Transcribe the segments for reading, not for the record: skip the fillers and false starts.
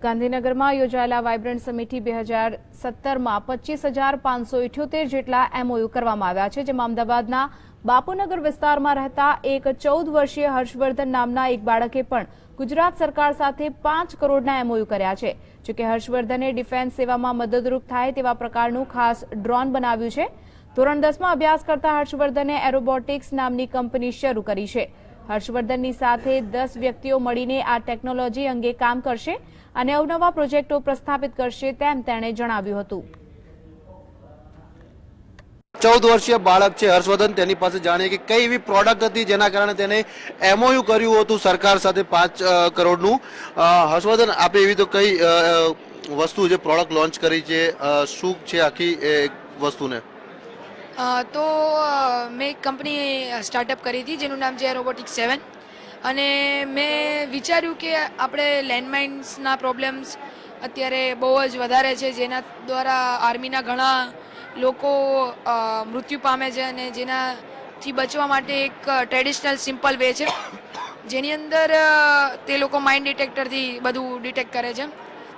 ગાંધીનગરમાં યોજાયેલા વાઇબ્રન્ટ સમિટી 2017માં 25,578 જેટલા એમઓયુ કરવામાં આવ્યા છે, જેમાં અમદાવાદના બાપુનગર વિસ્તારમાં રહેતા એક 14 વર્ષીય હર્ષવર્ધન નામના એક બાળકે પણ ગુજરાત સરકાર સાથે 5 કરોડના એમઓયુ કર્યા છે. જોકે હર્ષવર્ધને ડિફેન્સ સેવામાં મદદરૂપ થાય તેવા પ્રકારનું ખાસ ડ્રોન બનાવ્યું છે. ધોરણ 10માં અભ્યાસ કરતા હર્ષવર્ધને એરોબોટિક્સ નામની કંપની શરૂ કરી છે. હર્ષવર્ધનની સાથે 10 વ્યક્તિઓ મળીને આ ટેકનોલોજી અંગે કામ કરશે અને અવનવા પ્રોજેક્ટો પ્રસ્થાપિત કરશે તેમ તેણે જણાવ્યું હતું. 14 વર્ષીય બાળક છે હર્ષવર્ધન, તેની પાસે જાણીએ કે કઈ એવી પ્રોડક્ટ હતી જેના કારણે તેને એમઓયુ કર્યું હતું સરકાર સાથે 5 કરોડનું. હર્ષવર્ધન, આપે એવી તો કઈ વસ્તુ જે પ્રોડક્ટ લોન્ચ કરી છે, શું છે આખી વસ્તુને? તો મેં એક કંપની સ્ટાર્ટઅપ કરી હતી જેનું નામ છે રોબોટિક્સ 7, અને મેં વિચાર્યું કે આપણે લેન્ડમાઇન્સના પ્રોબ્લેમ્સ અત્યારે બહુ જ વધારે છે, જેના દ્વારા આર્મીના ઘણા લોકો મૃત્યુ પામે છે, અને જેનાથી બચવા માટે એક ટ્રેડિશનલ સિમ્પલ વે છે જેની અંદર તે લોકો માઇન્ડ ડિટેક્ટરથી બધું ડિટેક્ટ કરે છે.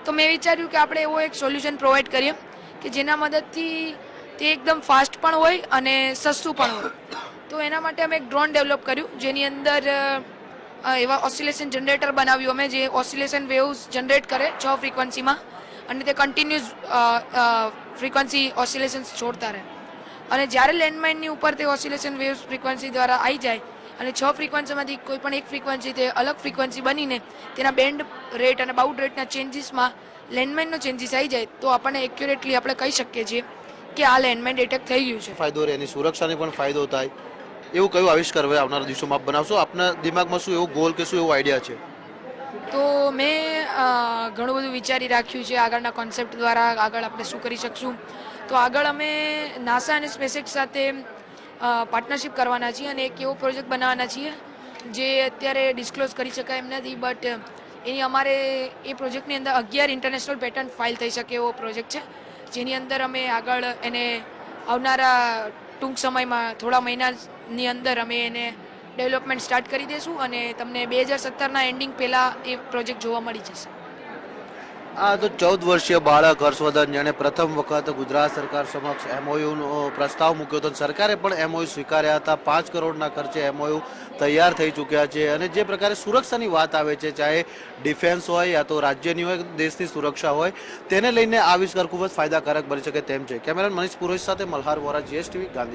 તો મેં વિચાર્યું કે આપણે એવો એક સોલ્યુશન પ્રોવાઈડ કરીએ કે જેના મદદથી તે એકદમ ફાસ્ટ પણ હોય અને સસ્તું પણ હોય. તો એના માટે અમે એક ડ્રોન ડેવલપ કર્યું, જેની અંદર એવા ઓસિલેશન જનરેટર બનાવ્યું અમે, જે ઓસિલેશન વેવ્સ જનરેટ કરે 6 ફ્રીક્વન્સીમાં, અને તે કન્ટિન્યુઅસ ફ્રીક્વન્સી ઓસિલેશન્સ છોડતા રહે. અને જ્યારે લેન્ડમાઇનની ઉપર તે ઓસિલેશન વેવ્સ ફ્રીક્વન્સી દ્વારા આવી જાય અને 6 ફ્રીક્વન્સીમાંથી કોઈ પણ એક ફ્રીક્વન્સી તે અલગ ફ્રીક્વન્સી બનીને તેના બેન્ડ રેટ અને બાઉડ રેટના ચેન્જીસમાં લેન્ડમાઇનનો ચેન્જીસ આવી જાય તો આપણને એક્યુરેટલી આપણે કહી શકીએ છીએ કે આ લેન્ડમાઇન ડિટેક્ટ થઈ ગયું છે. ફાયદો રહે, એની સુરક્ષાને પણ ફાયદો થાય, એવું કયું આવિષ્કાર હવે આવનારા દિવસોમાં આપ બનાવશો? આપના દિમાગમાં શું એવો ગોલ કે શું એવો આઈડિયા છે? તો મેં ઘણું બધું વિચારી રાખ્યું છે આગળના કોન્સેપ્ટ દ્વારા આગળ આપણે શું કરી શકશું. તો આગળ અમે નાસા અને સ્પેસએક્સ સાથે પાર્ટનરશિપ કરવાના છીએ અને એક એવો પ્રોજેક્ટ બનાવવાના છીએ જે અત્યારે ડિસ્ક્લોઝ કરી શકાય એમ નથી, બટ એની અમારે એ પ્રોજેક્ટની અંદર 11 ઇન્ટરનેશનલ પેટન્ટ ફાઇલ થઈ શકે એવો પ્રોજેક્ટ છે, જેની અંદર અમે આગળ એને આવનારા ટૂંક સમયમાં થોડા મહિનાની અંદર અમે એને ડેવલપમેન્ટ સ્ટાર્ટ કરી દઈશું અને તમને 2017ના એન્ડિંગ પહેલાં એ પ્રોજેક્ટ જોવા મળી જશે. આ તો 14 વર્ષીય બાળક હર્ષવર્ધન, જેણે પ્રથમ વખત ગુજરાત સરકાર સમક્ષ એમઓયુનો પ્રસ્તાવ મૂક્યો હતો. સરકારે પણ એમઓયુ સ્વીકાર્યા હતા. 5 કરોડના ખર્ચે એમઓયુ તૈયાર થઈ ચૂક્યા છે. અને જે પ્રકારે સુરક્ષાની વાત આવે છે, ચાહે ડિફેન્સ હોય યા તો રાજ્યની હોય, દેશની સુરક્ષા હોય, તેને લઈને આવિષ્કાર ખૂબ જ ફાયદાકારક બની શકે તેમ છે. કેમેરામેન મનીષ પુરોહિત સાથે મલ્હાર વોરા, GSTV, ગાંધીનગર.